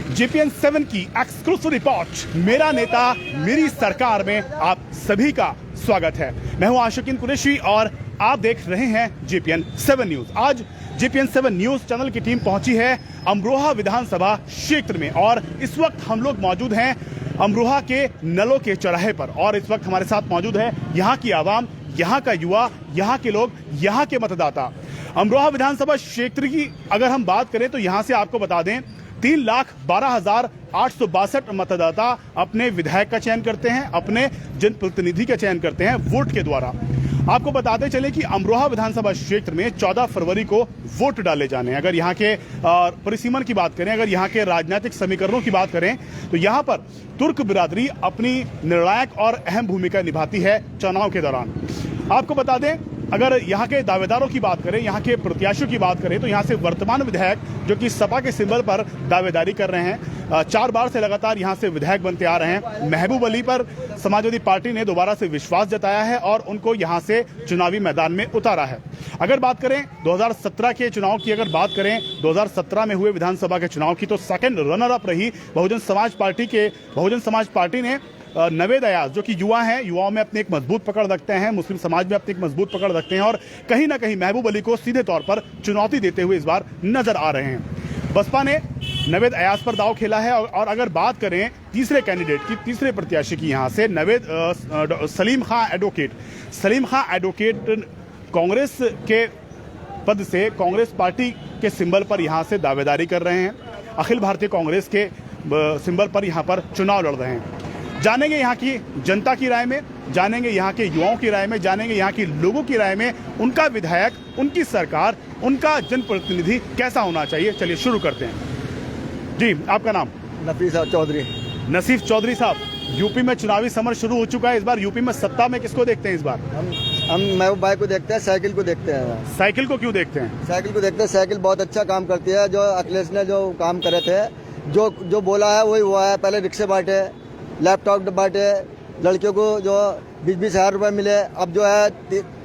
JPN 7 की exclusive report मेरा नेता मेरी सरकार में आप सभी का स्वागत है। मैं हूं आशिकीन कुरैशी और आप देख रहे हैं JPN 7 न्यूज। आज JPN 7 न्यूज चैनल की टीम पहुंची है अमरोहा विधानसभा क्षेत्र में और इस वक्त हम लोग मौजूद हैं अमरोहा के नलों के चौराहे पर और इस वक्त हमारे साथ मौजूद है यहाँ की आवाम, यहाँ का युवा, यहाँ के लोग, यहाँ के मतदाता। अमरोहा विधानसभा क्षेत्र की अगर हम बात करें तो यहाँ से आपको बता दें 3,12,862 मतदाता अपने विधायक का चयन करते हैं, अपने जनप्रतिनिधि का चयन करते हैं वोट के द्वारा। आपको बताते चले कि अमरोहा विधानसभा क्षेत्र में 14 फरवरी को वोट डाले जाने हैं। अगर यहाँ के परिसीमन की बात करें, अगर यहाँ के राजनीतिक समीकरणों की बात करें तो यहाँ पर तुर्क बिरादरी अपनी निर्णायक और अहम भूमिका निभाती है चुनाव के दौरान। आपको बता दें, अगर यहाँ के दावेदारों की बात करें, यहाँ के प्रत्याशियों की बात करें तो यहाँ से वर्तमान विधायक जो कि सपा के सिंबल पर दावेदारी कर रहे हैं, 4 बार से लगातार यहाँ से विधायक बनते आ रहे हैं। महबूब अली पर समाजवादी पार्टी ने दोबारा से विश्वास जताया है और उनको यहाँ से चुनावी मैदान में उतारा है। अगर बात करें 2017 के चुनाव की, अगर बात करें 2017 में हुए विधानसभा के चुनाव की, तो सेकंड रनर अप रही बहुजन समाज पार्टी ने नवेद अयाज जो कि युवा हैं, युवाओं में अपनी एक मजबूत पकड़ रखते हैं, मुस्लिम समाज में अपनी एक मजबूत पकड़ रखते हैं और कहीं ना कहीं महबूब अली को सीधे तौर पर चुनौती देते हुए इस बार नजर आ रहे हैं। बसपा ने नवेद अयाज पर दांव खेला है और अगर बात करें तीसरे कैंडिडेट की, तीसरे प्रत्याशी की, यहाँ से सलीम खां एडवोकेट कांग्रेस के पद से कांग्रेस पार्टी के सिंबल पर यहाँ से दावेदारी कर रहे हैं, अखिल भारतीय कांग्रेस के सिंबल पर यहाँ पर चुनाव लड़ रहे हैं। जानेंगे यहाँ की जनता की राय में, जानेंगे यहाँ के युवाओं की राय में, जानेंगे यहाँ के लोगों की राय में उनका विधायक, उनकी सरकार, उनका जनप्रतिनिधि कैसा होना चाहिए। चलिए शुरू करते हैं। जी, आपका नाम? नसीफ चौधरी साहब, यूपी में चुनावी समर शुरू हो चुका है। इस बार यूपी में सत्ता में किसको देखते हैं? इस बार हम महबूब भाई को देखते हैं, साइकिल को देखते हैं। साइकिल को क्यों देखते हैं? साइकिल को देखते हैं, साइकिल बहुत अच्छा काम करती है। जो अखिलेश ने जो काम करे थे, जो बोला है वही हुआ है। पहले रिक्शे बांटे, लैपटॉप बांटे, लड़कियों को जो 20,000 रुपए मिले, अब जो है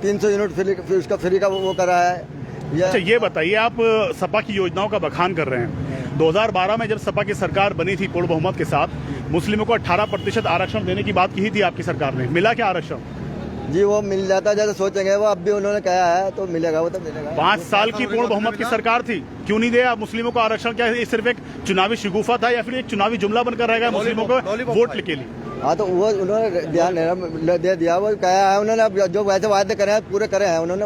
300 यूनिट उसका फ्री का वो करा है। अच्छा, ये बताइए, आप सपा की योजनाओं का बखान कर रहे हैं। 2012 में जब सपा की सरकार बनी थी पूर्ण बहुमत के साथ, मुस्लिमों को 18% आरक्षण देने की बात की थी आपकी सरकार ने। मिला क्या आरक्षण? जी, वो मिल जाता जैसे सोचेंगे वो, अब भी उन्होंने कहा है तो मिलेगा, वो तो मिलेगा। 5 साल की पूर्ण बहुमत की सरकार थी, क्यों नहीं दिया मुस्लिमों को आरक्षण? क्या ये सिर्फ एक चुनावी शिगुफा था या फिर एक चुनावी जुमला बनकर रहेगा मुस्लिमों को वोट के लिए? हाँ, तो वो उन्होंने ध्यान दे दिया, वो कहा है उन्होंने। अब जो वैसे वादे करे हैं पूरे करे हैं उन्होंने।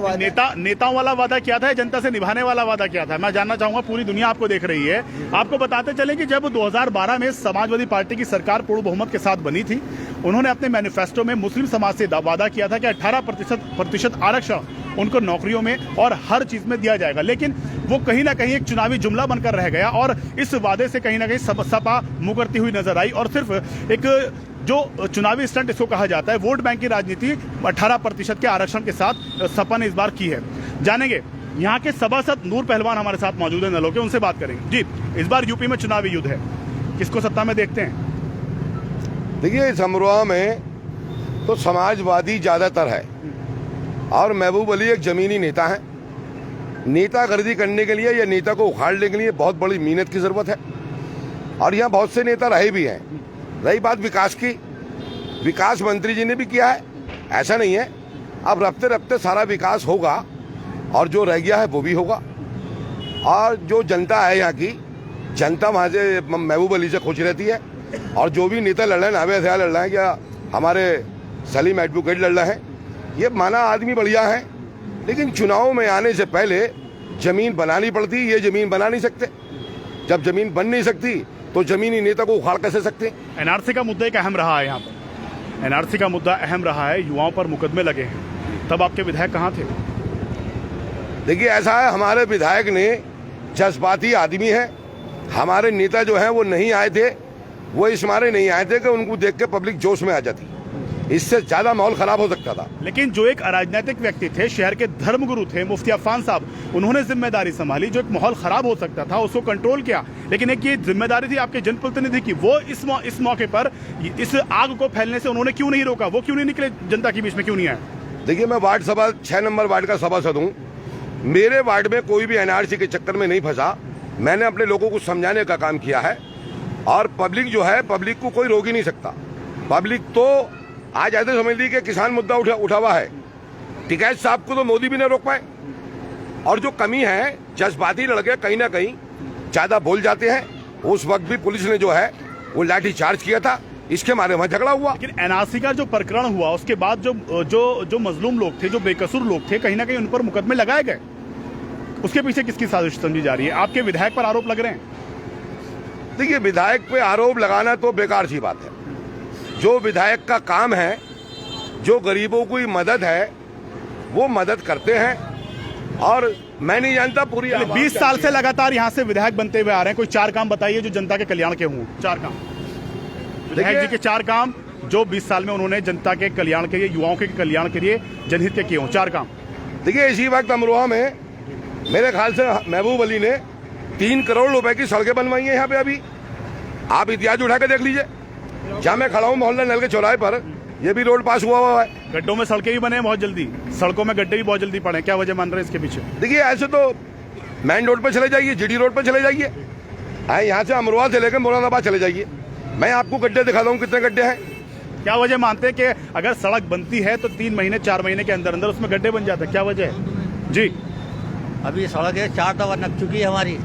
नेताओं वाला वादा किया था, जनता से निभाने वाला वादा किया था? मैं जानना चाहूंगा, पूरी दुनिया आपको देख रही है। आपको बताते चले कि जब 2012 में समाजवादी पार्टी की सरकार पूर्ण बहुमत के साथ बनी थी, उन्होंने अपने मैनिफेस्टो में मुस्लिम समाज से वादा किया था कि 18% आरक्षण उनको नौकरियों में और हर चीज में दिया जाएगा। लेकिन वो कहीं ना कहीं एक चुनावी जुमला बनकर रह गया और इस वादे से कहीं ना कहीं सपा मुकरती हुई नजर आई और सिर्फ एक जो चुनावी स्टंट इसको कहा जाता है, वोट बैंक की राजनीति 18% के आरक्षण के साथ सपा ने इस बार की है। जानेंगे, यहाँ के सभासद नूर पहलवान हमारे साथ मौजूद है नलों के, उनसे बात करेंगे। जी, इस बार यूपी में चुनावी युद्ध है, किसको सत्ता में देखते हैं? देखिए, इस अमरोहा में तो समाजवादी ज्यादातर है और महबूब अली एक जमीनी नेता है। नेतागिरी करने के लिए या नेता को उखाड़ने के लिए बहुत बड़ी मेहनत की जरूरत है और यहाँ बहुत से नेता रहे भी हैं। रही बात विकास की, विकास मंत्री जी ने भी किया है, ऐसा नहीं है। अब रफ्ते रफ्ते सारा विकास होगा और जो रह गया है वो भी होगा। और जो जनता है, यहाँ की जनता वहाँ से महबूब अली से खुश रहती है और जो भी नेता लड़ रहे हैं, नावेद अयाज लड़ रहे हैं या हमारे सलीम एडवोकेट लड़ रहे हैं, ये माना आदमी बढ़िया है। लेकिन चुनाव में आने से पहले जमीन बनानी पड़ती, ये जमीन बना नहीं सकते। जब जमीन बन नहीं सकती तो जमीनी नेता को उखाड़ कैसे सकते? एनआरसी का मुद्दा एक अहम रहा है, यहाँ पर एनआरसी का मुद्दा अहम रहा है, युवाओं पर मुकदमे लगे हैं। तब आपके विधायक कहाँ थे? देखिए, ऐसा है, हमारे विधायक ने जज्बाती आदमी है। हमारे नेता जो हैं वो नहीं आए थे, वो इस मारे नहीं आए थे कि उनको देख के पब्लिक जोश में आ जाती, इससे ज्यादा माहौल खराब हो सकता था। लेकिन जो एक अराजनैतिक व्यक्ति थे, शहर के धर्मगुरु थे मुफ्ती अफान साहब, उन्होंने जिम्मेदारी संभाली। जो एक माहौल खराब हो सकता था उसको कंट्रोल किया, लेकिन एक ये जिम्मेदारी थी आपके जनप्रतिनिधि की, वो इस मौके पर इस आग को फैलने से उन्होंने क्यों नहीं रोका? वो क्यों नहीं निकले जनता के बीच में, क्यों नहीं आए? देखिए, मैं वार्ड सभा 6 नंबर वार्ड का सभासद हूँ। मेरे वार्ड में कोई भी एनआरसी के चक्कर में नहीं फंसा। मैंने अपने लोगों को समझाने का काम किया है और पब्लिक जो है, पब्लिक को कोई रोक ही नहीं सकता। पब्लिक तो आज ऐसे समझ ली कि किसान मुद्दा उठा हुआ है, टिकैत साहब को तो मोदी भी नहीं रोक पाए। और जो कमी है, जज्बाती लड़के कहीं ना कहीं ज्यादा बोल जाते हैं। उस वक्त भी पुलिस ने जो है वो लाठी चार्ज किया था, इसके मारे वहां झगड़ा हुआ। लेकिन एनआरसी का जो प्रकरण हुआ उसके बाद जो मजलूम लोग थे, जो बेकसूर लोग थे, कहीं ना कहीं उन पर मुकदमे लगाए गए। उसके पीछे किसकी साजिश समझी जा रही है? आपके विधायक पर आरोप लग रहे हैं। देखिए, विधायक पे आरोप लगाना तो बेकार सी बात है। जो विधायक का काम है, जो गरीबों की मदद है, वो मदद करते हैं। और मैं नहीं जानता पूरी 20 साल से लगातार यहाँ से विधायक बनते हुए आ रहे हैं, कोई 4 काम बताइए जो जनता के कल्याण के हों। 4 काम विधायक जी के 4 काम जो 20 साल में उन्होंने जनता के कल्याण के लिए, युवाओं के कल्याण के लिए, जनहित के किए हों। 4 काम। देखिए, इसी वक्त अमरोहा में मेरे ख्याल से महबूब अली ने 3 करोड़ रुपए की सड़कें बनवाई हैं यहाँ पे। अभी आप इतिहास उठा के देख लीजिए। जहाँ मैं खड़ा हूँ मोहल्ला नल के चौराहे पर, ये भी रोड पास हुआ है। गड्ढों में सड़कें भी बने बहुत जल्दी, सड़कों में गड्ढे भी बहुत जल्दी पड़े। क्या वजह मान रहे हैं इसके पीछे? देखिए, ऐसे तो मेन रोड पर चले जाइए, जीडी रोड पर चले जाइए, यहाँ से अमरोहा से लेकर मुरादाबाद चले जाइए, मैं आपको गड्ढे दिखाता हूँ कितने गड्ढे हैं। क्या वजह मानते हैं कि अगर सड़क बनती है तो 3 महीने 4 महीने के अंदर अंदर उसमें गड्ढे बन जाते हैं? क्या वजह है जी? अभी सड़क है 4 दफा नक चुकी है हमारी,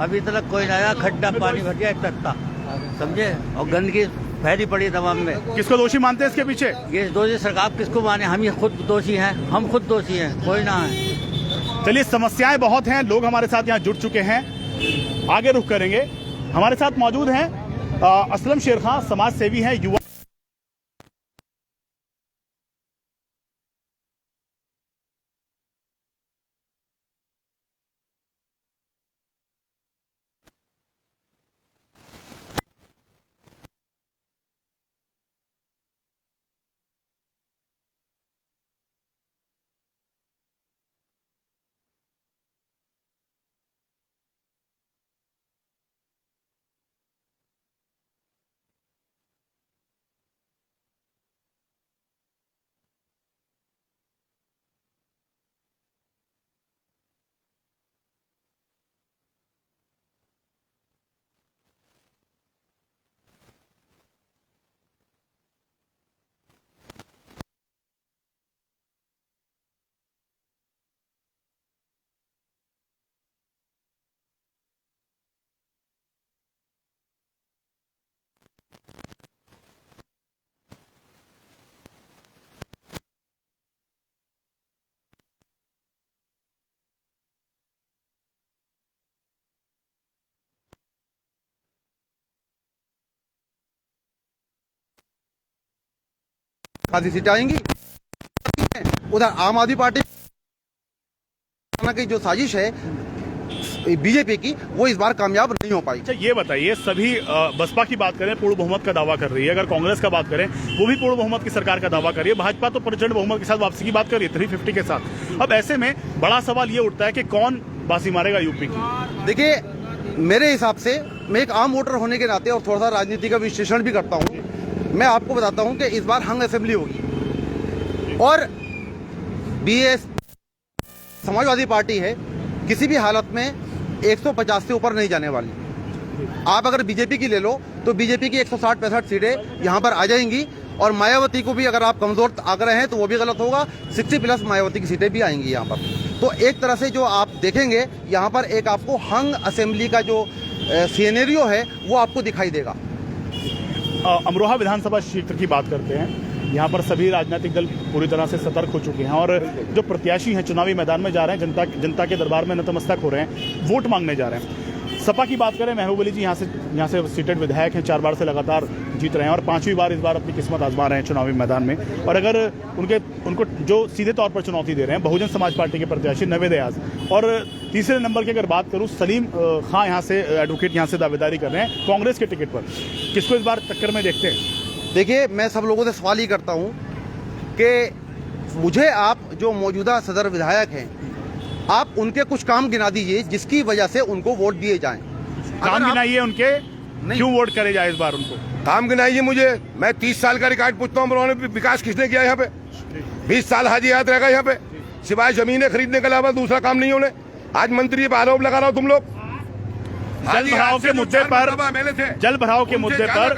अभी तक कोई नया खड्डा पानी भर गया तक, समझे, और गंदगी फैली पड़ी तमाम में। किसको दोषी मानते हैं इसके पीछे? ये दोषी सरकार किसको माने? हम ही खुद दोषी हैं, हम खुद दोषी हैं, कोई ना है। चलिए, समस्याएं बहुत हैं, लोग हमारे साथ यहाँ जुड़ चुके हैं, आगे रुख करेंगे। हमारे साथ मौजूद हैं असलम शेर खां, समाज सेवी हैं, युवा आधी सीटें आएंगी। उधर आम आदमी पार्टी की जो साजिश है बीजेपी की, वो इस बार कामयाब नहीं हो पाई। अच्छा, ये बताइए, सभी बसपा की बात करें पूर्ण बहुमत का दावा कर रही है, अगर कांग्रेस का बात करें वो भी पूर्ण बहुमत की सरकार का दावा कर रही है, भाजपा तो प्रचंड बहुमत के साथ वापसी की बात कर रही है 350 के साथ। अब ऐसे में बड़ा सवाल ये उठता है कि कौन बाजी मारेगा यूपी की? देखिए, मेरे हिसाब से, मैं एक आम वोटर होने के नाते और थोड़ा सा राजनीति का विश्लेषण भी करता हूँ, मैं आपको बताता हूँ कि इस बार हंग असेंबली होगी और बीएस समाजवादी पार्टी है, किसी भी हालत में 150 से ऊपर नहीं जाने वाली। आप अगर बीजेपी की ले लो तो बीजेपी की 160-65 सीटें यहाँ पर आ जाएंगी और मायावती को भी अगर आप कमजोर आंक रहे हैं तो वो भी गलत होगा, 60+ मायावती की सीटें भी आएंगी यहाँ पर। तो एक तरह से जो आप देखेंगे यहाँ पर एक आपको हंग असेंबली का जो सीनेरियो है वो आपको दिखाई देगा। अमरोहा विधानसभा क्षेत्र की बात करते हैं, यहाँ पर सभी राजनीतिक दल पूरी तरह से सतर्क हो चुके हैं और जो प्रत्याशी हैं चुनावी मैदान में जा रहे हैं, जनता के दरबार में नतमस्तक हो रहे हैं, वोट मांगने जा रहे हैं। सपा की बात करें, महबूब अली जी यहाँ से सीटेड विधायक हैं, 4 बार से लगातार जीत रहे हैं और 5वीं बार इस बार अपनी किस्मत आजमा रहे हैं चुनावी मैदान में। और अगर उनको जो सीधे तौर पर चुनौती दे रहे हैं बहुजन समाज पार्टी के प्रत्याशी नवेद एयाज, और तीसरे नंबर की अगर बात करूँ सलीम खां, यहाँ से एडवोकेट यहाँ से दावेदारी कर रहे हैं कांग्रेस के टिकट पर। किसको इस बार टक्कर में देखते हैं? देखिए, मैं सब लोगों से सवाल ही करता हूँ कि मुझे आप जो मौजूदा सदर विधायक हैं, आप उनके कुछ काम गिना दीजिए जिसकी वजह से उनको वोट दिए जाएं। काम गिनाइए उनके, क्यों वोट करे जाए इस बार उनको? काम गिनाइए मुझे। मैं 30 साल का रिकॉर्ड पूछता हूँ, उन्होंने विकास किसने किया यहाँ पे? 20 साल हाजी याद रहेगा यहाँ पे, सिवाय जमीनें खरीदने के अलावा दूसरा काम नहीं होने। आज मंत्री पर आरोप लगा रहा हो तुम लोग। जल भराव के मुद्दे पर जल भराव के मुद्दे पर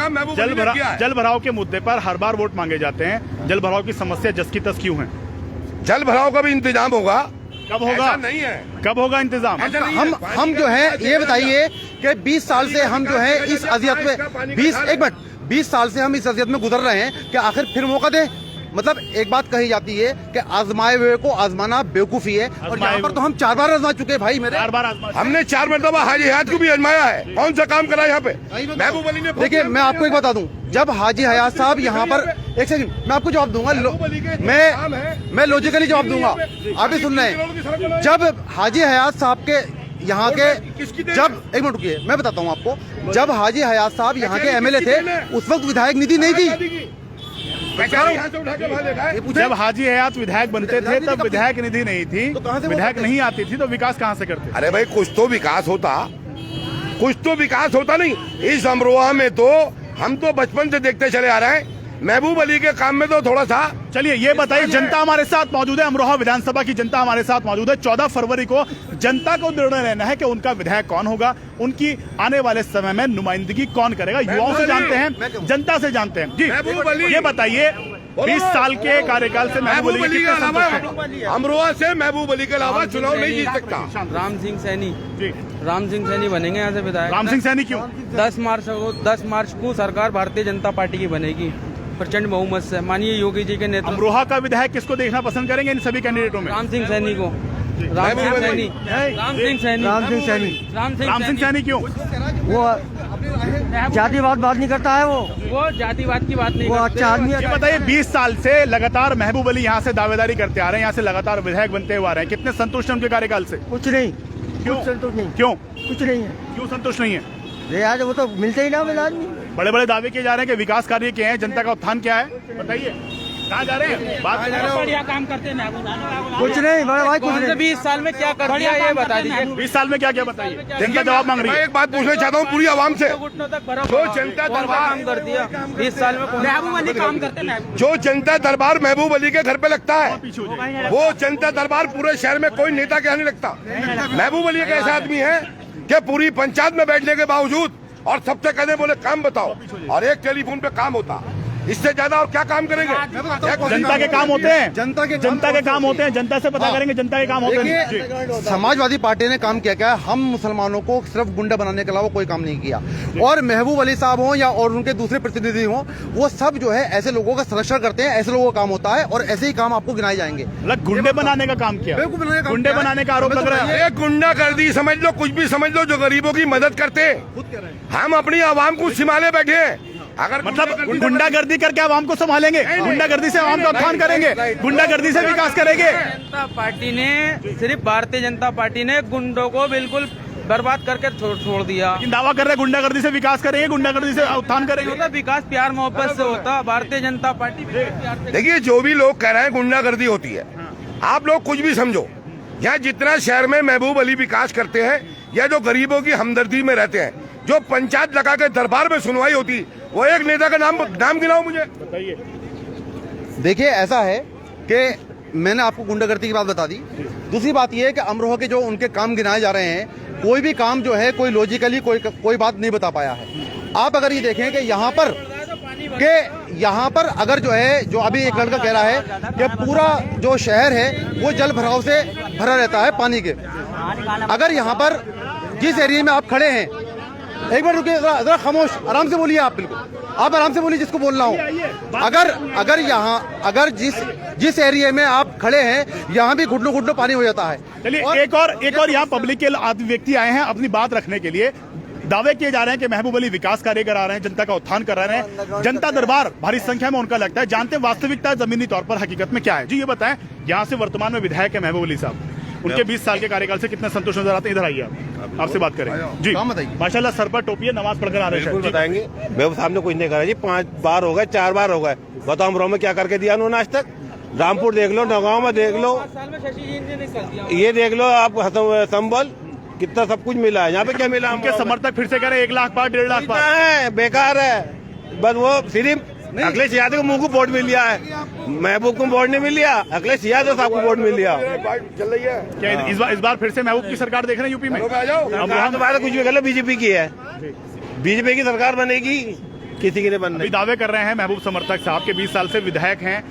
जल भराव के मुद्दे पर हर बार वोट मांगे जाते हैं। जल भराव की समस्या जस की तस क्यों है? जल भराव का भी इंतजाम होगा। कब होगा? नहीं है। कब होगा इंतजाम? हम जो है ये बताइए कि 20 साल से हम जो है इस अजियत में 20 साल से हम इस अजियत में गुजर रहे हैं कि आखिर फिर मौका दे। मतलब एक बात कही जाती है कि आजमाए हुए को आजमाना बेवकूफी है, और यहाँ पर तो हम 4 बार आजमा चुके हैं भाई मेरे। 4 बार आजमा, हमने 4 मरतबा हाजी हयात को भी आजमाया है। कौन सा काम करा यहाँ पे? महबूब अली ने। देखिए मैं आपको एक बता दूं, जब हाजी हयात साहब यहाँ पर, एक सेकंड मैं आपको जवाब दूंगा, मैं लॉजिकली जवाब दूंगा, आप भी सुन रहे हैं। जब हाजी हयात साहब के यहाँ के, जब एक मिनट रुकिए मैं बताता हूँ आपको, जब हाजी हयात साहब यहाँ के एमएलए थे उस वक्त विधायक निधि नहीं थी। जब हाजी हयात विधायक बनते थे तब विधायक निधि नहीं थी, विधायक नहीं आती थी, तो विकास कहाँ से करते? अरे भाई कुछ तो विकास होता, कुछ तो विकास होता नहीं। इस अमरोहा में तो हम तो बचपन से देखते चले आ रहे हैं, महबूब अली के काम में तो थोड़ा सा। चलिए ये बताइए, जनता हमारे साथ मौजूद है, अमरोहा विधानसभा की जनता हमारे साथ मौजूद है। 14 फरवरी को जनता को निर्णय लेना है कि उनका विधायक कौन होगा, उनकी आने वाले समय में नुमाइंदगी कौन करेगा। युवाओं से जानते हैं, जनता से जानते हैं। जी ये बताइए, 20 साल के कार्यकाल से महबूब अली के अलावा अमरोहा से महबूब अली के अलावा चुनाव नहीं जीत सकता। राम सिंह सैनी जी, राम सिंह सैनी बनेंगे यहाँ से विधायक। राम सिंह सैनी क्यों? 10 मार्च को सरकार भारतीय जनता पार्टी की बनेगी प्रचंड बहुमत से, मानिए योगी जी के नेतृत्व। अमरोहा का विधायक किसको देखना पसंद करेंगे इन सभी कैंडिडेटों में? राम सिंह सैनी को। राम सिंह सैनी क्यों? वो जातिवाद बात नहीं करता है, वो जातिवाद की बात नहीं वो करते। अच्छा आदमी है। ये बताइए, 20 साल से लगातार महबूब अली यहाँ से दावेदारी करते आ रहे हैं, यहाँ से लगातार विधायक बनते हुए आ रहे हैं। कितने संतुष्ट हैं उनके कार्यकाल से? कुछ नहीं, क्यों? कुछ संतुष्ट नहीं, क्यों कुछ नहीं है क्यों संतुष्ट नहीं है? यार, वो तो मिलते ही ना मिला आदमी। बड़े बड़े दावे किए जा रहे हैं कि विकास कार्य किए हैं, जनता का उत्थान क्या है, बताइए कहाँ जा रहे हैं? बात बढ़िया काम करते हैं। कुछ नहीं बड़े भाई, कुछ नहीं। 20 साल में क्या कर दिया ये बता दीजिए। 20 साल में क्या क्या बताइए, जनता जवाब मांग रही मैं है। एक बात पूछना चाहता हूँ पूरी आवाम से, जो जनता दरबार काम कर दिया 20 साल में, महबूब अली काम करते हैं। जो जनता दरबार महबूब अली के घर पे लगता है, वो जनता दरबार पूरे शहर में कोई नेता के यहाँ नहीं लगता। महबूब अली एक ऐसा आदमी है कि पूरी पंचायत में बैठने के बावजूद और सबसे कहने बोले काम बताओ, और एक टेलीफोन पे काम होता, इससे ज्यादा और क्या काम करेंगे? जनता के काम होते हैं, जनता के काम होते हैं, जनता से पता करेंगे जनता के काम होते हैं। देखिए समाजवादी पार्टी ने काम किया क्या? हम मुसलमानों को सिर्फ गुंडा बनाने के अलावा कोई काम नहीं किया। और महबूब अली साहब हों या और उनके दूसरे प्रतिनिधि हों, वो सब जो है ऐसे लोगों का संरक्षण करते हैं, ऐसे लोगों का काम होता है, और ऐसे ही काम आपको गिनाए जाएंगे। गुंडे बनाने का काम किया, गुंडे बनाने का आरोप लग रहा है। एक गुंडा कर दी समझ लो, कुछ भी समझ लो, जो गरीबों की मदद करते हैं। हम अपनी आवाम को संभाले बैठे हैं। अगर मतलब गुंडागर्दी करके आवाम को संभालेंगे, गुंडागर्दी से आवाम का उत्थान करेंगे, गुंडागर्दी से विकास करेंगे। जनता पार्टी ने, सिर्फ भारतीय जनता पार्टी ने गुंडों को बिल्कुल बर्बाद करके छोड़ दिया। लेकिन दावा कर रहे हैं गुंडागर्दी से विकास करेंगे, गुंडागर्दी से उत्थान करेंगे। होता विकास प्यार मोहब्बत से होता। भारतीय जनता पार्टी देखिए, जो भी लोग कह रहे हैं गुंडागर्दी होती है, आप लोग कुछ भी समझो। यहाँ जितना शहर में महबूब अली विकास करते हैं, या जो गरीबों की हमदर्दी में रहते हैं, जो पंचायत लगा के दरबार में सुनवाई होती, वो एक नेता का नाम गिनाओ मुझे, बताइए। देखिए ऐसा है कि मैंने आपको गुंडागर्दी की बात बता दी। दूसरी बात यह है कि अमरोहा के जो उनके काम गिनाए जा रहे हैं, कोई भी काम जो है कोई लॉजिकली कोई बात नहीं बता पाया है। आप अगर ये देखें कि यहाँ पर अगर जो है, जो अभी एक लड़का कह रहा है कि पूरा जो शहर है वो जल भराव से भरा रहता है पानी के। अगर यहाँ पर जिस एरिया में आप खड़े हैं, एक बार रुकिए, जरा खामोश, आराम से बोलिए। आप बिल्कुल आप आराम से बोलिए जिसको बोलना हो। अगर जिस एरिया में आप खड़े हैं, यहाँ भी घुटनों घुटनों पानी हो जाता है। चलिए एक और यहाँ पब्लिक के व्यक्ति आए हैं अपनी बात रखने के लिए। दावे किए जा रहे हैं कि महबूब अली विकास कार्य करा रहे हैं, जनता का उत्थान करा रहे हैं, जनता दरबार भारी संख्या में उनका लगता है। जानते हैं वास्तविकता जमीनी तौर पर हकीकत में क्या है? जी ये बताएं, यहाँ से वर्तमान में विधायक है महबूब अली साहब, उनके 20 साल के कार्यकाल से कितने संतुष्ट नजर आते हैं? इधर आइए, आपसे बात करें जी। माशाल्लाह सर पर टोपी है, नमाज पढ़कर आ रहे हैं। बताएंगे महबूब साहब ने कुछ नहीं करा जी, 5 बार हो गए, 4 बार हो गए। बताओ अमरोहा में क्या करके दिया उन्होंने आज तक? रामपुर देख लो, नौगांव में देख लो, ये देख लो आप, संबल कितना सब कुछ मिला है। यहाँ पे क्या मिला? उनके समर्थक फिर से कह रहे 1 लाख पार, 1.5 लाख पार है, बेकार है। बस वो सिर्फ अखिलेश यादव को मुंह को वोट मिल गया है, महबूब को वोट नहीं मिल लिया, अखिलेश यादव साहब को वोट मिल लिया। चल रही है क्या इस बार फिर से महबूब की सरकार देख रहे हैं यूपी में? आ जाओ। सरकार तो बात कुछ भी कर लो, बीजेपी की है, बीजेपी की सरकार बनेगी, किसी की नहीं बनने। अभी दावे कर रहे हैं महबूब समर्थक साहब के 20 साल से विधायक हैं,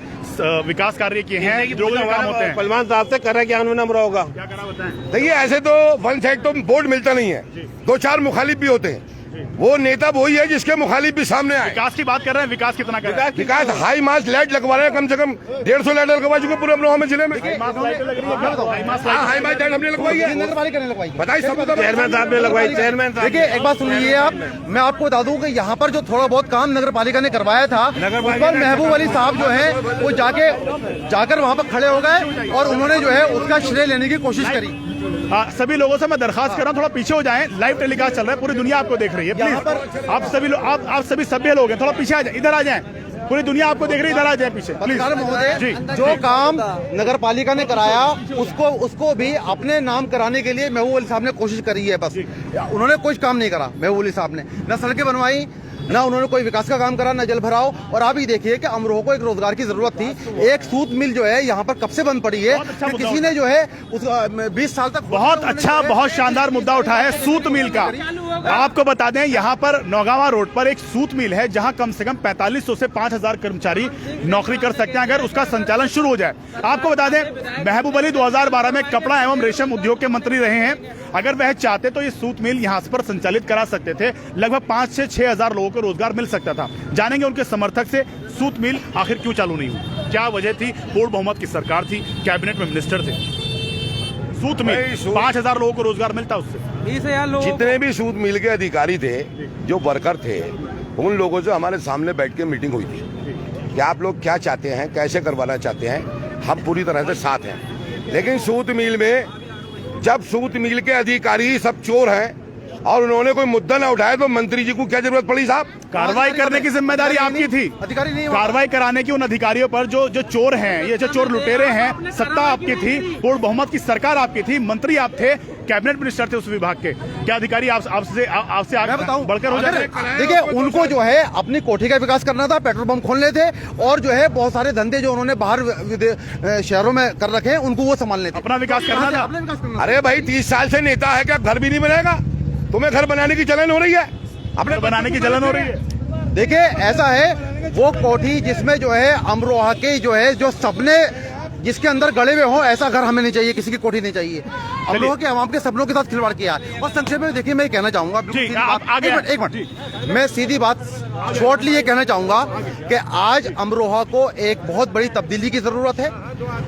विकास कार्य किए हैं, जो काम होते हैं। सलमान साहब से कर रहा क्या उन्होंने अमरा होगा। क्या करा बताएं? देखिए ऐसे तो वन साइड तो वोट मिलता नहीं है, 2-4 मुखालिफ भी होते हैं। वो नेता वही है जिसके मुखालिफ भी सामने आए। विकास की बात कर रहे हैं, विकास कितना कर रहे हैं? विकास हाई मास लाइट लगवा रहे हैं, कम से कम 150 लाइट लगवा चुके पूरे अमरोहा में जिले में। हाई मास लाइट लग रही है क्या? हाई मास हाँ, हाई मास लाइट हमने लगवाई है, नगर पालिका ने लगवाई। बताइए सब चेयरमैन साहब ने लगवाई, चेयरमैन साहब। देखिए एक बात सुनिए आप, मैं आपको बता दूं कि यहाँ पर जो थोड़ा बहुत काम नगर पालिका ने करवाया था, उस पर महबूब अली साहब जो है वो जाकर वहाँ पर खड़े हो गए और उन्होंने जो है उसका श्रेय लेने की कोशिश करी। सभी लोगों से मैं दरखास्त कर रहा हूँ थोड़ा पीछे हो जाएं, लाइव टेलीकास्ट चल रहा है, पूरी दुनिया आपको देख रही है। प्लीज आप सभी लोग, आप सभी सभ्य लोग हैं, थोड़ा पीछे आ जाए, इधर आ जाएं, पूरी दुनिया आपको देख रही है, इधर आ जाए पीछे प्लीज। पत्रकार महोदय, जी, जो काम नगर पालिका ने कराया उसको भी अपने नाम कराने के लिए महबूब अली साहब ने कोशिश करी है। बस उन्होंने कुछ काम नहीं करा महबूब अली साहब ने, न सड़कें बनवाई, ना उन्होंने कोई विकास का काम करा, ना जल भराव। और आप ही देखिए कि अमरोहा को एक रोजगार की जरूरत थी, एक सूत मिल जो है यहाँ पर कब से बंद पड़ी है, कि किसी ने जो है उस 20 साल तक। बहुत अच्छा, बहुत शानदार मुद्दा उठा है सूत मिल का। आपको बता दें यहाँ पर नौगावा रोड पर एक सूत मिल है जहाँ कम से कम 4500 से 5000 कर्मचारी नौकरी कर सकते हैं अगर उसका संचालन शुरू हो जाए। आपको बता दें महबूब अली 2012 में कपड़ा एवं रेशम उद्योग के मंत्री रहे हैं। अगर वह चाहते तो ये सूत मिल यहाँ पर संचालित करा सकते थे, लगभग 5 से 6 हजार लोगों को रोजगार मिल सकता था। जानेंगे उनके समर्थक से सूत मिल आखिर क्यों चालू नहीं हुई, क्या वजह थी? पूर्ण बहुमत की सरकार थी, कैबिनेट में मिनिस्टर थे। सूत मिल 5000 लोगों को रोजगार मिलता उससे। 20,000 लोग। जितने भी सूत मिल के अधिकारी थे, जो वर्कर थे, उन लोगों से हमारे सामने बैठ के मीटिंग हुई थी कि आप लोग क्या चाहते हैं, कैसे करवाना चाहते हैं, हम पूरी तरह से साथ हैं। लेकिन सूत मिल में जब सूत मिल के अधिकारी सब चोर हैं और उन्होंने कोई मुद्दा ना उठाया तो मंत्री जी को क्या जरूरत पड़ी साहब? कार्रवाई करने की जिम्मेदारी आपकी थी, अधिकारी नहीं, कार्रवाई कराने की उन अधिकारियों पर जो चोर हैं, ये जो चोर लुटेरे हैं। सत्ता आपकी थी, पूर्ण बहुमत की सरकार आपकी थी, मंत्री आप थे, कैबिनेट मिनिस्टर थे उस विभाग के। क्या अधिकारी आपसे आगे बढ़कर हो जाते? देखिए उनको जो है अपनी कोठी का विकास करना था, पेट्रोल पंप खोलने थे और जो है बहुत सारे धंधे जो उन्होंने बाहर शहरों में कर रखे हैं उनको वो संभालने थे, अपना विकास करना था। अरे भाई 30 साल से नेता है, क्या घर भी नहीं बनेगा? तुम्हें घर बनाने की जलन हो रही है, अपने बनाने की जलन हो रही है। देखिए ऐसा है वो कोठी जिसमें जो है अमरोहा के जो है जो सपने जिसके अंदर गड़े हुए हो, ऐसा घर हमें नहीं चाहिए, किसी की कोठी नहीं चाहिए। अमरोहा के आवाम के सपनों के साथ खिलवाड़ किया। और संक्षेप में देखिए मैं कहना चाहूंगा, एक मिनट मैं सीधी बात शॉर्टली ये कहना चाहूंगा कि आज अमरोहा को एक बहुत बड़ी तब्दीली की जरूरत है।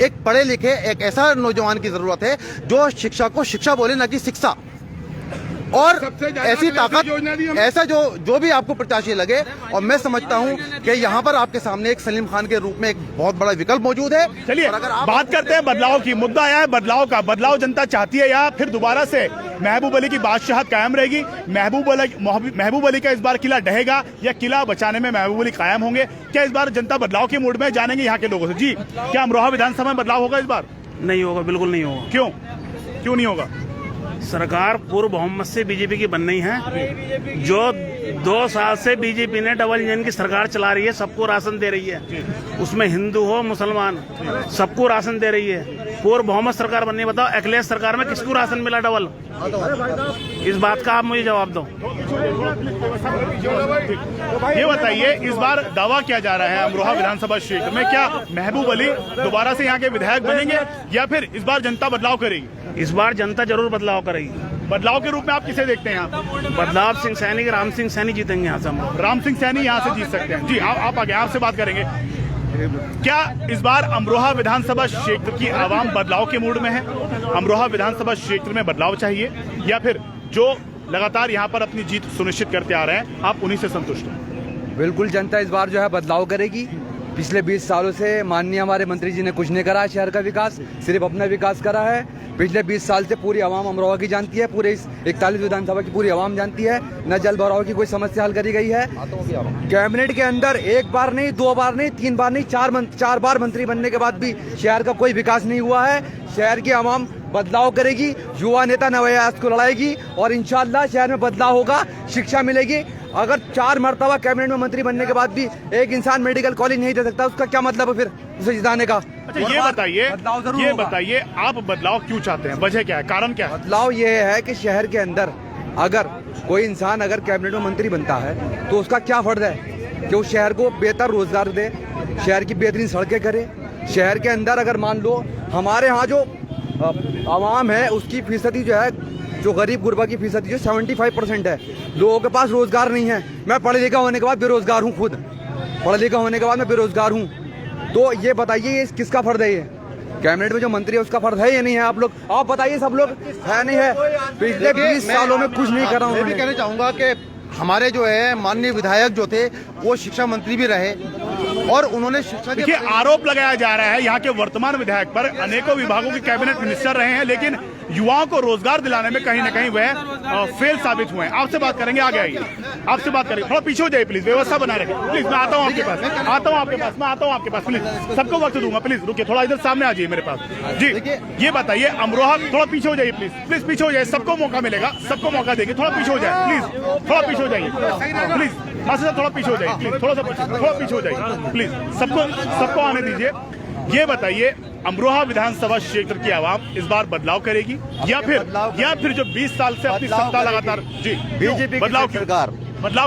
एक पढ़े लिखे एक ऐसा नौजवान की जरूरत है जो शिक्षा को शिक्षा बोले, न कि शिक्षा। और ऐसी ताकत, ऐसा जो भी आपको प्रत्याशी लगे। और मैं समझता हूं कि यहाँ पर आपके सामने एक सलीम खान के रूप में एक बहुत बड़ा विकल्प मौजूद है। चलिए बात करते हैं बदलाव की। मुद्दा आया है बदलाव का। बदलाव जनता चाहती है या फिर दोबारा से महबूब अली की बादशाहत कायम रहेगी? महबूब अली का इस बार किला ढहेगा या किला बचाने में महबूब अली कायम होंगे? क्या इस बार जनता बदलाव के मूड में? जानेंगे यहाँ के लोगों से। जी, क्या अमरोहा विधानसभा में बदलाव होगा इस बार? नहीं होगा, बिल्कुल नहीं होगा। क्यों नहीं होगा? सरकार पूर्व बहुमत से बीजेपी की बन रही है। जो 2 साल से बीजेपी ने डबल इंजन की सरकार चला रही है, सबको राशन दे रही है, उसमें हिंदू हो मुसलमान सबको राशन दे रही है। पूर्व बहुमत सरकार बनने, बताओ अखिलेश सरकार में किसको राशन मिला डबल? इस बात का आप मुझे जवाब दो। ये बताइए इस बार दावा किया जा रहा है अमरोहा विधानसभा क्षेत्र में, क्या महबूब अली दोबारा से यहाँ के विधायक बनेंगे या फिर इस बार जनता बदलाव करेगी? इस बार जनता जरूर बदलाव करेगी। बदलाव के रूप में आप किसे देखते हैं यहाँ? बदलाव सिंह सैनी, राम सिंह सैनी जीतेंगे यहाँ से। हम राम सिंह सैनी यहाँ से जीत सकते हैं। जी आप आगे, आपसे बात करेंगे। क्या इस बार अमरोहा विधानसभा क्षेत्र की आवाम बदलाव के मूड में है? अमरोहा विधानसभा क्षेत्र में बदलाव चाहिए या फिर जो लगातार यहाँ पर अपनी जीत सुनिश्चित करते आ रहे हैं आप उन्हीं से संतुष्ट हैं? बिल्कुल जनता इस बार जो है बदलाव करेगी। पिछले 20 सालों से माननीय हमारे मंत्री जी ने कुछ नहीं करा है शहर का विकास, सिर्फ अपना विकास करा है। पिछले 20 साल से पूरी आवाम अमरोहा की जानती है, पूरे इस 41 विधानसभा की पूरी आवाम जानती है। न जल भराव की कोई समस्या हल करी गई है। कैबिनेट के अंदर 1 बार नहीं, 2 बार नहीं, 3 बार नहीं, 4 बार मंत्री बनने के बाद भी शहर का कोई विकास नहीं हुआ है। शहर की आवाम बदलाव करेगी, युवा नेता नवयास को लड़ाएगी और इंशाल्लाह शहर में बदलाव होगा, शिक्षा मिलेगी। अगर 4 मरतबा कैबिनेट में मंत्री बनने के बाद भी एक इंसान मेडिकल कॉलेज नहीं दे सकता, उसका क्या मतलब है फिर उसे जिताने का? अच्छा ये बताइए आप बदलाव क्यों चाहते हैं, वजह क्या है, कारण क्या है? बदलाव ये है कि शहर के अंदर अगर कोई इंसान अगर कैबिनेट में मंत्री बनता है तो उसका क्या फर्ज है कि वो शहर को बेहतर रोजगार दे, शहर की बेहतरीन सड़कें करे। शहर के अंदर अगर मान लो हमारे यहाँ जो आवाम है उसकी फीसदी जो है, जो गरीब गुरबा की फीसदी जो 75% है, लोगों के पास रोजगार नहीं है। मैं पढ़े लिखा होने के बाद बेरोजगार हूँ, खुद पढ़े लिखा होने के बाद मैं बेरोजगार हूँ। तो ये बताइए ये किसका फर्ज है? ये कैबिनेट में जो मंत्री है उसका फर्ज है या नहीं है? आप बताइए, सब लोग है नहीं है? पिछले 20 सालों में कुछ नहीं करा। मैं भी कहना चाहूंगा कि हमारे जो है माननीय विधायक जो थे वो शिक्षा मंत्री भी रहे और उन्होंने शिक्षा देखिए आरोप लगाया जा रहा है यहाँ के वर्तमान विधायक पर, अनेकों विभागों के कैबिनेट मिनिस्टर रहे हैं लेकिन युवाओं को रोजगार दिलाने में कहीं ना कहीं वह फेल साबित हुए हैं। आपसे बात करेंगे, आगे आइए, आपसे बात करेंगे, थोड़ा पीछे हो जाइए प्लीज, व्यवस्था बनाए रखें प्लीज। मैं आता हूँ आपके पास, मैं आता हूँ आपके पास प्लीज, सबको वक्त दूंगा, प्लीज रुकिए, थोड़ा इधर सामने आ जाइए मेरे पास। जी ये बताइए अमरोहा, थोड़ा पीछे हो जाइए प्लीज पीछे हो जाइए, सबको मौका मिलेगा, सबको मौका देंगे, थोड़ा पीछे हो जाए प्लीज, थोड़ा पीछे हो जाइए प्लीज, थोड़ा पीछे हो जाइए प्लीज, थोड़ा पीछे हो जाइए प्लीज, सबको आने दीजिए। ये बताइए अमरोहा विधानसभा क्षेत्र की आवाम इस बार बदलाव करेगी या फिर जो 20 साल से अपनी सत्ता लगातार जी बीजेपी की सरकार,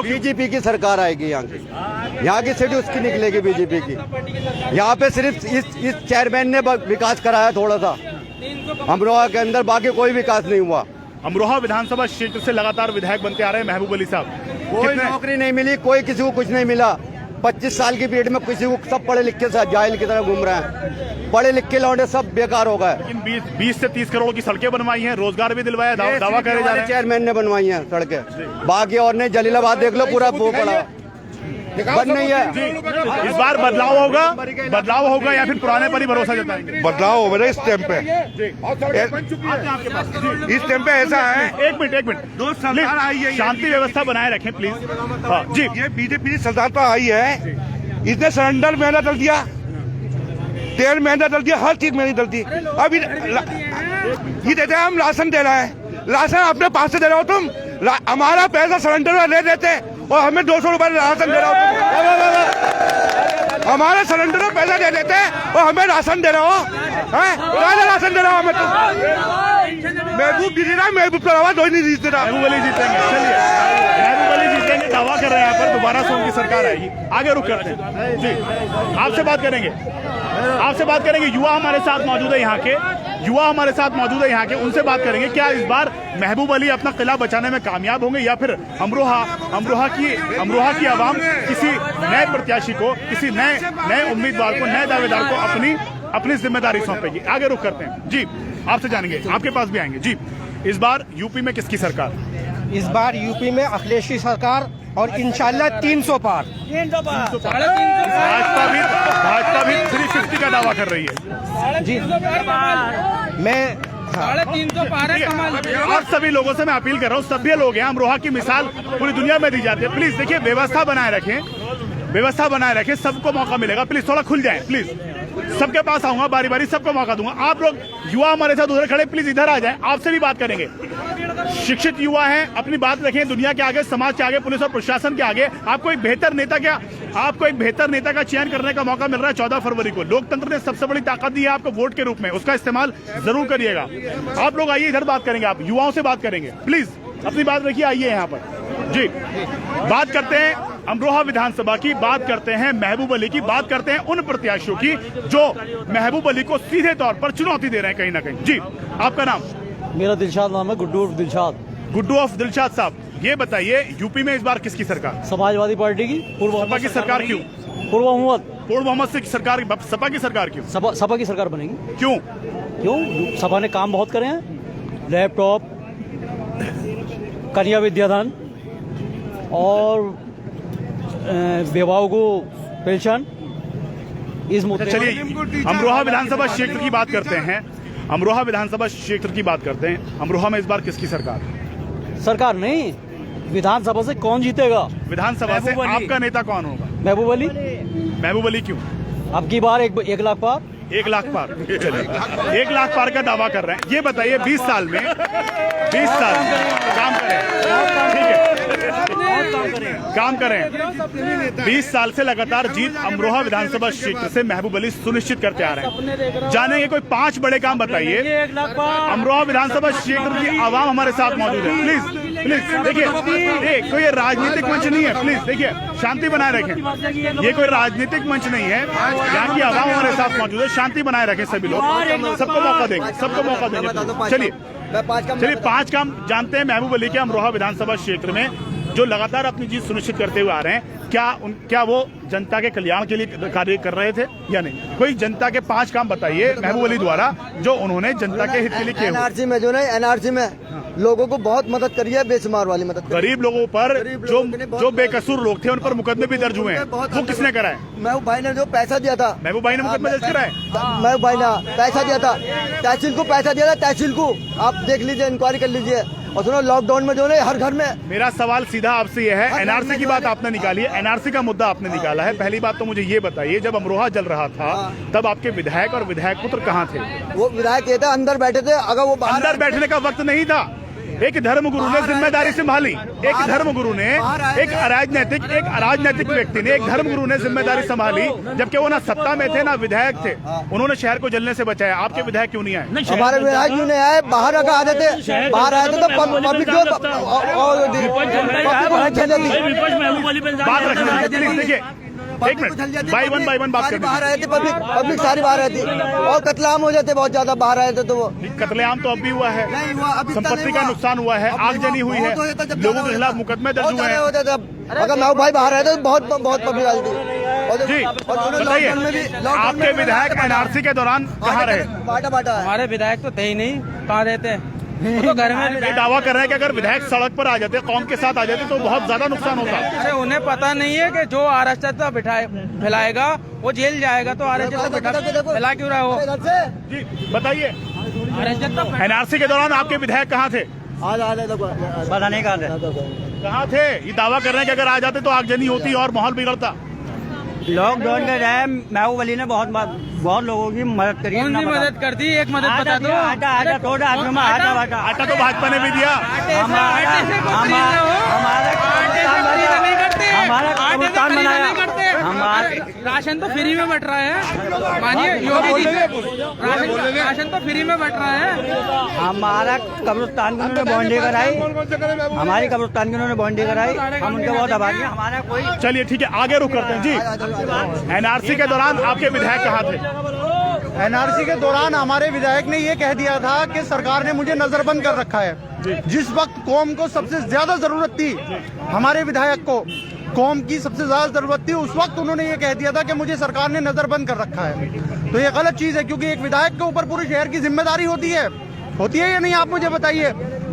बीजेपी की सरकार आएगी यहाँ की सीट उसकी निकलेगी बीजेपी की। यहाँ पे सिर्फ इस चेयरमैन ने विकास कराया थोड़ा सा अमरोहा के अंदर, बाकी कोई विकास नहीं हुआ। अमरोहा विधानसभा क्षेत्र से लगातार विधायक बनते आ रहे हैं महबूब अली साहब, कोई नौकरी नहीं मिली, कोई किसी को कुछ नहीं मिला। 25 साल की पीरियड में किसी को, सब पढ़े लिखे से जाहिल की तरह घूम रहे हैं, पढ़े लिखे लौंडे सब बेकार हो गए। लेकिन 20 से 30 करोड़ की सड़कें बनवाई हैं, रोजगार भी दिलवाया, दावा करे जा रहे हैं। चेयरमैन ने बनवाई हैं सड़कें, बाकी और नहीं। जलीलाबाद देख लो, पूरा वो पड़ा बन नहीं है। इस बार बदलाव होगा या फिर पुराने पर ही भरोसा जताएंगे? बदलाव हो मेरे इस टाइम पे, इस टाइम पे ऐसा है। एक मिनट शांति व्यवस्था बनाए रखें प्लीज। हाँ जी, ये बीजेपी की सरकार तो आई है, इसने सिलेंडर महंगा कर दिया, तेल महंगा कर दिया, हर चीज महंगी कर दी। अभी ये देते हैं हम राशन दे रहे हैं, राशन अपने पास से दे रहे हो तुम, हमारा पैसा सिलेंडर में ले देते और हमें 200 रुपए राशन दे रहे हो। हमारे सिलेंडर में पैसा दे देते और हमें राशन दे रहे हो, राशन दे रहे हो हमें तुम। महबूब जीत रहा, महबूब तो रहा, दो नहीं जीतते रहा। महबूब अली जीतेंगे, चलिए महबूब अली जीतेंगे, दावा कर रहे हैं यहाँ पर, दोबारा से उनकी सरकार आएगी। आगे रुक करते हैं जी, आपसे बात करेंगे। युवा हमारे साथ मौजूद है यहाँ के, उनसे बात करेंगे। क्या इस बार महबूब अली अपना किला बचाने में कामयाब होंगे या फिर अमरोहा की आवाम किसी नए प्रत्याशी को, किसी नए उम्मीदवार को, नए दावेदार को अपनी जिम्मेदारी सौंपेगी? आगे रुक करते हैं जी, आपसे जानेंगे, आपके पास भी आएंगे जी। इस बार यूपी में किसकी सरकार? इस बार यूपी में अखिलेश की सरकार और इंशाल्लाह 300 पार। भाजपा भी 350 का दावा कर रही है जी। मैं 350 पार है कमाल। और सभी लोगों से मैं अपील कर रहा हूँ, सभी लोग हैं, अमरोहा की मिसाल पूरी दुनिया में दी जाती है। प्लीज देखिए, व्यवस्था बनाए रखें, सबको मौका मिलेगा। प्लीज थोड़ा खुल जाए, प्लीज सबके पास आऊंगा, बारी बारी सबको मौका दूंगा। आप लोग युवा हमारे साथ उधर खड़े, प्लीज इधर आ जाएं, आपसे भी बात करेंगे। शिक्षित युवा हैं, अपनी बात रखें दुनिया के आगे, समाज के आगे, पुलिस और प्रशासन के आगे। आपको एक बेहतर नेता का चयन करने का मौका मिल रहा है 14 फरवरी को। लोकतंत्र ने सबसे बड़ी ताकत दी है आपको वोट के रूप में, उसका इस्तेमाल जरूर करिएगा। आप लोग आइए, इधर बात करेंगे, आप युवाओं से बात करेंगे, प्लीज अपनी बात रखिए, आइए यहाँ पर जी। बात करते हैं अमरोहा विधानसभा की, बात करते हैं महबूब अली की, बात करते हैं उन प्रत्याशियों की जो महबूब अली को सीधे तौर पर चुनौती दे रहे हैं कहीं ना कहीं। जी आपका नाम? मेरा दिलशाद नाम है, गुड्डू ऑफ दिलशाद साहब, ये बताइए यूपी में इस बार किसकी सरकार? समाजवादी पार्टी की, सपा की सरकार। क्यों? पूर्व मोहम्मद से सरकार, सपा की सरकार क्यों? सपा की सरकार बनेगी। क्यों? सपा ने काम बहुत करे हैं, लैपटॉप, कन्या विद्यादान और विवाहों को पेंशन, इस मुद्दे। चलिए अमरोहा विधानसभा क्षेत्र की बात करते हैं। अमरोहा में इस बार किसकी सरकार नहीं, विधानसभा से कौन जीतेगा? विधानसभा से आपका नेता कौन होगा? महबूब अली। महबूब अली क्यों? अब की बार 1 लाख पार। 1 लाख पार, चलिए 1 लाख पार का दावा कर रहे हैं। ये बताइए 20 साल में काम करें, ठीक है, काम करें। 20 साल से लगातार जीत अमरोहा विधानसभा क्षेत्र से महबूब अली सुनिश्चित करते आ रहे हैं। जानेंगे कोई 5 बड़े काम बताइए। अमरोहा विधानसभा क्षेत्र की आवाम हमारे साथ मौजूद है। प्लीज देखिए, कोई राजनीतिक मंच नहीं है, प्लीज देखिए, शांति बनाए रखें। ये कोई राजनीतिक मंच नहीं है, यहाँ की आवाम हमारे साथ मौजूद है। शांति बनाए रखें सभी लोग, सबको मौका देंगे, सबको मौका देंगे। चलिए 5 काम जानते हैं महबूब अली के अमरोहा विधानसभा क्षेत्र में जो लगातार अपनी जीत सुनिश्चित करते हुए आ रहे हैं। क्या वो जनता के कल्याण के लिए कार्य कर रहे थे या नहीं? कोई जनता के 5 काम बताइए महबूब अली द्वारा जो उन्होंने जनता के हित के लिए किए। एनआरसी में जो नहीं, एनआरसी में लोगों को बहुत मदद करी है, बेशुमार वाली मदद। गरीब लोगों पर जो बेकसूर लोग थे उन पर मुकदमे भी दर्ज हुए हैं, वो किसने कराए? महबूब भाई ने जो पैसा दिया था, महबूब भाई ने मुकदमा दर्ज कराए। महबूब भाई ने पैसा दिया था, तहसील को पैसा दिया था, तहसील को आप देख लीजिए, इंक्वायरी कर लीजिए। और सुनो लॉकडाउन में जो है हर घर में। मेरा सवाल सीधा आपसे यह है, एनआरसी की बात आपने निकाली है, एनआरसी का मुद्दा आपने निकाला है। पहली बात तो मुझे ये बताइए, जब अमरोहा जल रहा था तब आपके विधायक और विधायक पुत्र कहाँ थे? वो विधायक ये था अंदर बैठे थे। अगर वो अंदर बैठने का वक्त नहीं था। एक धर्मगुरु ने जिम्मेदारी संभाली, एक धर्मगुरु ने, एक अराजनैतिक व्यक्ति ने, एक धर्मगुरु ने जिम्मेदारी संभाली, जबकि वो ना सत्ता में थे ना विधायक थे। उन्होंने शहर को जलने से बचाया। आपके विधायक क्यों नहीं आए? हमारे विधायक क्यों नहीं आए? बाहर आते थे, बाहर आए थे तो पब्लिक बात रखना, देखिए एक मिनट, बाई वन बात करनी। बाहर आए थे, पब्लिक सारी बाहर आए थे और कत्लेआम हो जाते बहुत ज्यादा। बाहर आए थे तो वो कत्लेआम तो अब भी हुआ है, संपत्ति का नुकसान हुआ है, आगजनी हुई है, लोगों के खिलाफ मुकदमे दर्ज हुए हैं। अगर महबूब भाई बाहर आए थे बहुत पब्लिक आई थी। जी बताइए, आपके विधायक एनआरसी के दौरान कहाँ रहे? बाटा हमारे विधायक तो थे ही नहीं, कहाँ रहते हैं? तो घर में ये दावा कर रहे हैं कि अगर विधायक सड़क पर आ जाते, कौम के साथ आ जाते तो बहुत ज्यादा नुकसान होता। अरे उन्हें पता नहीं है कि जो अराजकता फैलाएगा वो जेल जाएगा, तो अराजकता फैला क्यों रहा हो? जी बताइए, एनआरसी के दौरान आपके विधायक कहाँ थे? पता नहीं कहाँ थे? ये दावा कर रहे हैं कि अगर आ जाते तो आगजनी होती और माहौल बिगड़ता। लॉकडाउन के टाइम महबूब अली ने बहुत लोगों की मदद करी। कौन सी मदद कर दी? एक मदद बता दो। आटा थोड़ा आटा तो भाजपा ने भी दिया। राशन तो फ्री में बट रहा है, मानिए योगी जी, राशन तो फ्री में बट रहा है। हमारा कब्रिस्तान की उन्होंने बाउंड्री कराई, हमारी कब्रिस्तान की उन्होंने बाउंड्री कराई, हम उनके बहुत आभारी हैं। हमारा कोई चलिए ठीक है, आगे रुक करते हैं जी। एनआरसी के दौरान आपके विधायक कहाँ थे? एनआरसी के दौरान हमारे विधायक ने ये कह दिया था कि सरकार ने मुझे नजरबंद कर रखा है। जिस वक्त कौम को सबसे ज्यादा जरूरत थी, हमारे विधायक को कौम की सबसे ज्यादा जरूरत थी, उस वक्त उन्होंने ये कह दिया था कि मुझे सरकार ने नजरबंद कर रखा है। तो ये गलत चीज है, क्योंकि एक विधायक के ऊपर पूरे शहर की जिम्मेदारी होती है या नहीं? आप मुझे बताइए।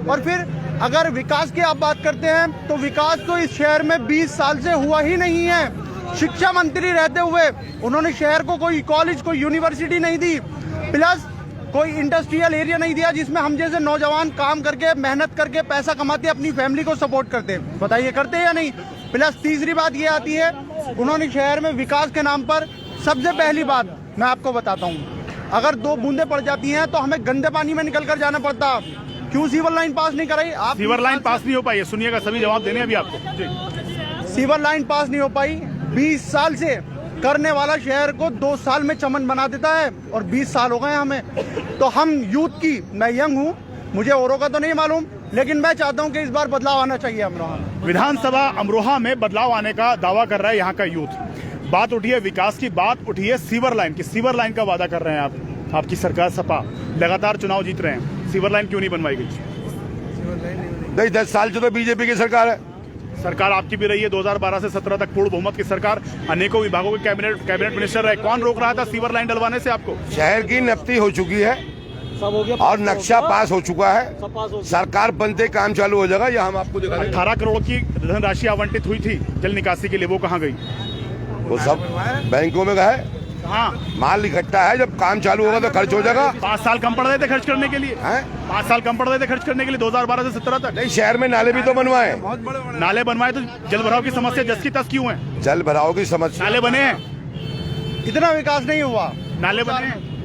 और फिर अगर विकास की आप बात करते हैं तो विकास तो इस शहर में 20 साल से हुआ ही नहीं है। शिक्षा मंत्री रहते हुए उन्होंने शहर को कोई कॉलेज, कोई यूनिवर्सिटी नहीं दी, प्लस कोई इंडस्ट्रियल एरिया नहीं दिया जिसमें हम जैसे नौजवान काम करके, मेहनत करके पैसा कमाते, अपनी फैमिली को सपोर्ट करते। बताइए करते या नहीं? प्लस तीसरी बात ये आती है, उन्होंने शहर में विकास के नाम पर सबसे पहली बात मैं आपको बताता हूँ, अगर 2 बूंदे पड़ जाती हैं तो हमें गंदे पानी में निकल कर जाना पड़ता। क्यों सीवर लाइन पास नहीं कराई? आप सीवर लाइन पास नहीं हो पाई है, सुनिएगा, सभी जवाब देने अभी आपको जी। सीवर लाइन पास नहीं हो पाई, 20 साल से करने वाला शहर को 2 साल में चमन बना देता है, और 20 साल हो गए हमें। तो हम यूथ की, मैं यंग हूँ, मुझे औरों का तो नहीं मालूम, लेकिन मैं चाहता हूँ कि इस बार बदलाव आना चाहिए अमरोहा में। विधानसभा अमरोहा में बदलाव आने का दावा कर रहा है यहाँ का यूथ। बात उठी है विकास की, बात उठी है सीवर लाइन की। सीवर लाइन का वादा कर रहे हैं आप, आपकी सरकार सपा लगातार चुनाव जीत रहे हैं, सीवर लाइन क्यों नहीं बनवाई गई? 10 साल से तो बीजेपी की सरकार है। सरकार आपकी भी रही है, 2012 से 17 तक पूर्ण बहुमत की सरकार, अनेकों विभागों के कैबिनेट मिनिस्टर रहे। कौन रोक रहा था सीवर लाइन डलवाने से आपको? शहर की नफ्ती हो चुकी है और नक्शा पास हो चुका है, सरकार बनते काम चालू हो जाएगा। यह हम आपको दिखा देंगे। 18 करोड़ की धनराशि आवंटित हुई थी जल निकासी के लिए, वो कहाँ गई? वो सब बैंकों में गए। हाँ, माल इकट्ठा है, जब काम चालू होगा तो खर्च हो जाएगा। 5 साल कम पड़ रहे थे खर्च करने के लिए, 5 साल कम पड़ रहे थे खर्च करने के लिए 2012 से 17 तक। नहीं, शहर में नाले भी तो बनवाए, नाले बनवाए तो जल भराव की समस्या जस की तस क्यों है? जल भराव की समस्या, नाले बने हैं, इतना विकास नहीं हुआ, नाले बने हैं।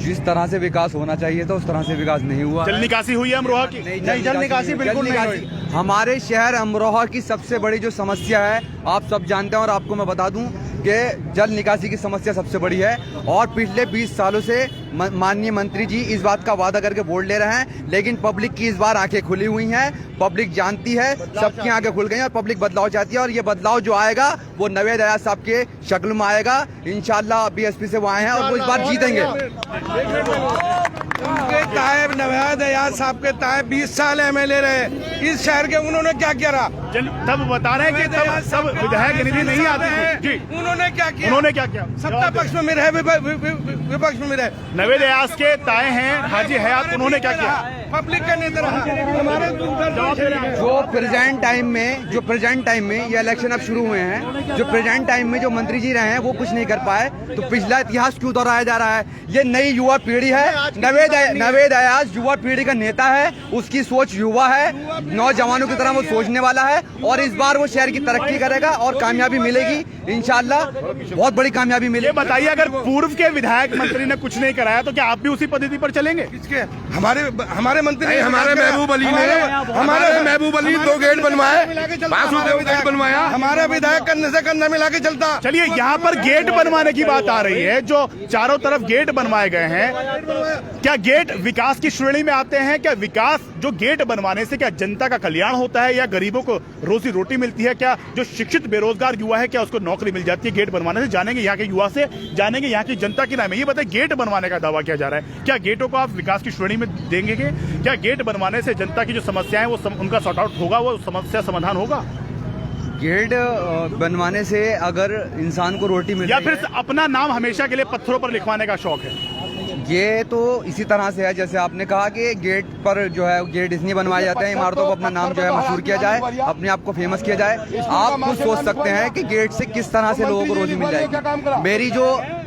जिस तरह से विकास होना चाहिए था उस तरह से विकास नहीं हुआ। जल निकासी हुई है अमरोहा की? नहीं, जल निकासी बिल्कुल नहीं हुई। हमारे शहर अमरोहा की सबसे बड़ी जो समस्या है आप सब जानते हैं, और आपको मैं बता दूं कि जल निकासी की समस्या सबसे बड़ी है। और पिछले 20 सालों से माननीय मंत्री जी इस बात का वादा करके वोट ले रहे हैं, लेकिन पब्लिक की इस बार आंखें खुली हुई हैं, पब्लिक जानती है, सबकी आंखें खुल गई हैं और पब्लिक बदलाव चाहती है। और ये बदलाव जो आएगा वो नवेद अयाज साहब के शक्ल में आएगा। इंशाल्लाह बीएसपी से वो आए हैं और वो इस बार जीतेंगे। उनके ताए नवेद अयाज साहब के ताए 20 साल एमएलए रहे इस शहर के, उन्होंने क्या किया? तब बता रहे हैं कि तब सब विधायक निधि नहीं आती थी जी। उन्होंने क्या किया? उन्होंने क्या किया? सत्ता पक्ष में रहे, विपक्ष में रहे। नवेद अयाज के ताए हैं हाजी हयात, उन्होंने क्या किया? पब्लिक का नेता रहा। हमारे जो प्रेजेंट टाइम में ये इलेक्शन अब शुरू हुए हैं, जो प्रेजेंट टाइम में जो मंत्री जी रहे हैं वो कुछ नहीं कर पाए, तो पिछला इतिहास क्यों दोहराया जा रहा है? ये नई युवा पीढ़ी है। नवेद अयाज युवा पीढ़ी का नेता है, उसकी सोच युवा है, नौजवानों की तरह वो सोचने वाला है और इस बार वो शहर की तरक्की करेगा और कामयाबी मिलेगी इंशाल्लाह, बहुत बड़ी कामयाबी मिलेगी। ये बताइए, अगर पूर्व के विधायक मंत्री ने कुछ नहीं कराया तो क्या आप भी उसी पद्धति पर चलेंगे? किसके? हमारे मंत्री, हमारे महबूब अली ने, हमारे महबूब अली 2 गेट बनवाए, 5 गेट बनवाया। हमारा विधायक कंधे से कंधा मिला के चलता। चलिए, यहाँ पर गेट बनवाने की बात आ रही है, जो चारों तरफ गेट बनवाए गए हैं, क्या गेट विकास की श्रेणी में आते हैं? क्या विकास, जो गेट बनवाने से क्या जनता का कल्याण होता है या गरीबों को रोजी रोटी मिलती है? क्या जो शिक्षित बेरोजगार युवा है क्या उसको नौकरी मिल जाती है गेट बनवाने से? जानेंगे यहाँ के युवा से, जानेंगे यहाँ की जनता की राय में। ये बताइए, गेट बनवाने का दावा किया जा रहा है, क्या गेटों को आप विकास की श्रेणी में देंगे? क्या गेट बनवाने से जनता की जो समस्याएं वो उनका सॉर्ट आउट होगा, वो समस्या समाधान होगा? गेट बनवाने से अगर इंसान को रोटी मिल या फिर अपना नाम हमेशा के लिए पत्थरों पर लिखवाने का शौक है? ये तो इसी तरह से है जैसे आपने कहा कि गेट पर जो है गेट इसलिए बनवाए जाते हैं इमारतों को अपना नाम जो है मशहूर किया जाए, अपने आप को फेमस किया जाए। आप खुद सोच सकते हैं कि गेट से किस तरह से लोगों को रोजी मिल जाएगी।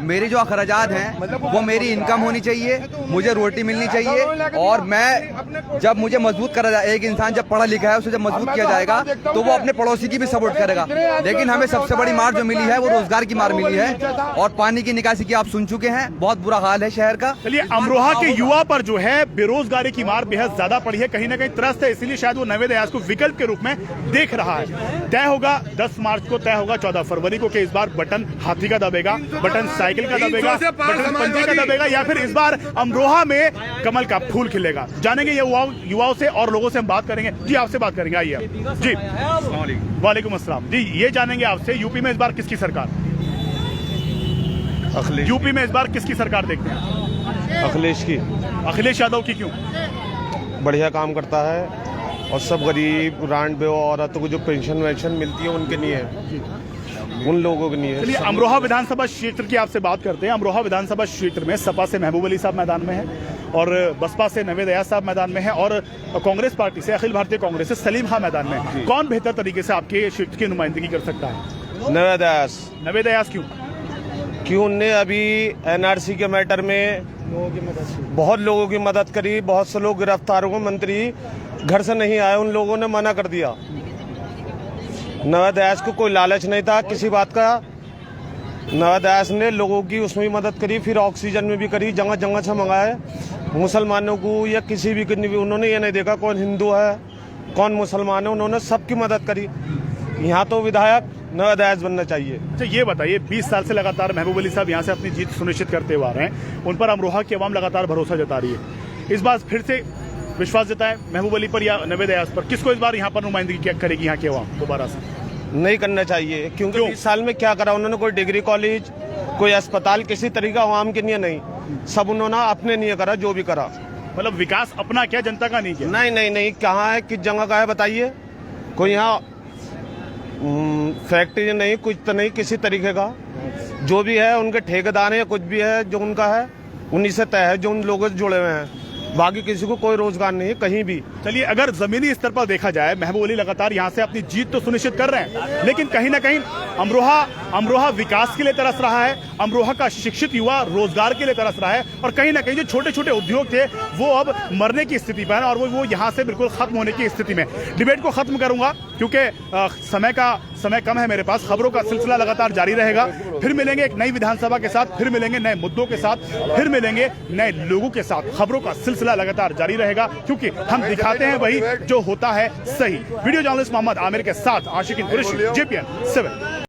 मेरी जो अखराजात हैं वो मेरी इनकम होनी चाहिए, मुझे रोटी मिलनी चाहिए और मैं जब मुझे मजबूत करा जाए, एक इंसान जब पढ़ा लिखा है उसे जब मजबूत किया जाएगा तो वो अपने पड़ोसी की भी सपोर्ट करेगा। लेकिन हमें सबसे बड़ी मार जो मिली है वो रोजगार की मार मिली है और पानी की निकासी की आप सुन चुके हैं, बहुत बुरा हाल है शहर का। चलिए, अमरोहा के युवा पर जो है बेरोजगारी की मार बेहद ज्यादा पड़ी है, कहीं ना कहीं त्रस्त है, इसीलिए शायद वो नवेद अयाज को विकल्प के रूप में देख रहा है। तय होगा 10 मार्च को, तय होगा 14 फरवरी को कि इस बार बटन हाथी का दबेगा, बटन साइकिल का दबेगा, बटन पंजे का दबेगा या फिर इस बार अमरोहा में कमल का फूल खिलेगा। जानेंगे ये युवाओं से और लोगों से हम बात करेंगे। जी, आपसे बात करेंगे, आइए जी। वालेकुम अस्सलाम जी। ये जानेंगे आपसे, यूपी में इस बार किसकी सरकार? यूपी में इस बार किसकी सरकार देखते हैं? अखिलेश की। अखिलेश यादव की क्यों? बढ़िया काम करता है और सब गरीब रांड बेव औरतों को जो पेंशन वेंशन मिलती है उनके नहीं है, उन लोगों के नहीं है। चलिए, अमरोहा विधानसभा क्षेत्र की आपसे बात करते हैं। अमरोहा विधानसभा क्षेत्र में सपा से महबूब अली साहब मैदान में है और बसपा से नवेद अयाज साहब मैदान में है और कांग्रेस पार्टी से, अखिल भारतीय कांग्रेस से सलीम खां मैदान में है। कौन बेहतर तरीके से आपके क्षेत्र की नुमाइंदगी कर सकता है? नवेद अयाज। नवेद अयाज क्यों? उनने अभी एनआरसी के मैटर में बहुत लोगों की मदद करी, बहुत से लोग गिरफ्तार हुए, मंत्री घर से नहीं आए, उन लोगों ने मना कर दिया। नवेद अयाज को कोई लालच नहीं था किसी बात का, नवेद अयाज ने लोगों की उसमें भी मदद करी, फिर ऑक्सीजन में भी करी, जगह जगह से मंगाए मुसलमानों को या किसी भी, उन्होंने ये नहीं देखा कौन हिंदू है कौन मुसलमान है, उन्होंने सबकी मदद करी। यहाँ तो विधायक नवेद अयाज बनना चाहिए। अच्छा, ये बताइए, 20 साल से लगातार महबूब अली साहब यहाँ से अपनी जीत सुनिश्चित करते हुए आ रहे हैं, उन पर अमरोहा की आवाम लगातार भरोसा जता रही है, इस बार फिर से विश्वास जताए महबूब अली पर या नवेद अयाज पर? किसको इस बार यहाँ पर नुमाइंदगी क्या करेगी यहाँ की आवाम दोबारा से? नहीं करना चाहिए, क्योंकि 20 साल में क्या करा उन्होंने? कोई डिग्री कॉलेज, कोई अस्पताल किसी तरीका आवाम के लिए नहीं, सब उन्होंने अपने लिए करा जो भी करा। मतलब विकास अपना क्या, जनता का नहीं किया? नहीं, कहाँ है, किस जगह का है बताइए? कोई यहाँ फैक्ट्री नहीं, कुछ तो नहीं किसी तरीके का, जो भी है उनके ठेकेदार है, कुछ भी है जो उनका है उन्हीं से तय है, जो उन लोगों से जुड़े हुए हैं, बाकी किसी को कोई रोजगार नहीं है कहीं भी। चलिए, अगर जमीनी स्तर पर देखा जाए, महबूब अली लगातार यहाँ से अपनी जीत तो सुनिश्चित कर रहे हैं, लेकिन कहीं ना कहीं अमरोहा विकास के लिए तरस रहा है, अमरोहा का शिक्षित युवा रोजगार के लिए तरस रहा है और कहीं ना कहीं जो छोटे छोटे उद्योग थे वो अब मरने की स्थिति पर है और वो यहाँ से बिल्कुल खत्म होने की स्थिति में। डिबेट को खत्म करूंगा क्योंकि समय का समय कम है मेरे पास। खबरों का सिलसिला लगातार जारी रहेगा। फिर मिलेंगे एक नई विधानसभा के साथ, फिर मिलेंगे नए मुद्दों के साथ, फिर मिलेंगे नए लोगों के साथ। खबरों का सिलसिला लगातार जारी रहेगा क्योंकि हम दिखाते हैं वही जो होता है सही। वीडियो जर्नलिस्ट मोहम्मद आमिर के साथ आशिकीन कुरैशी, JPN 7।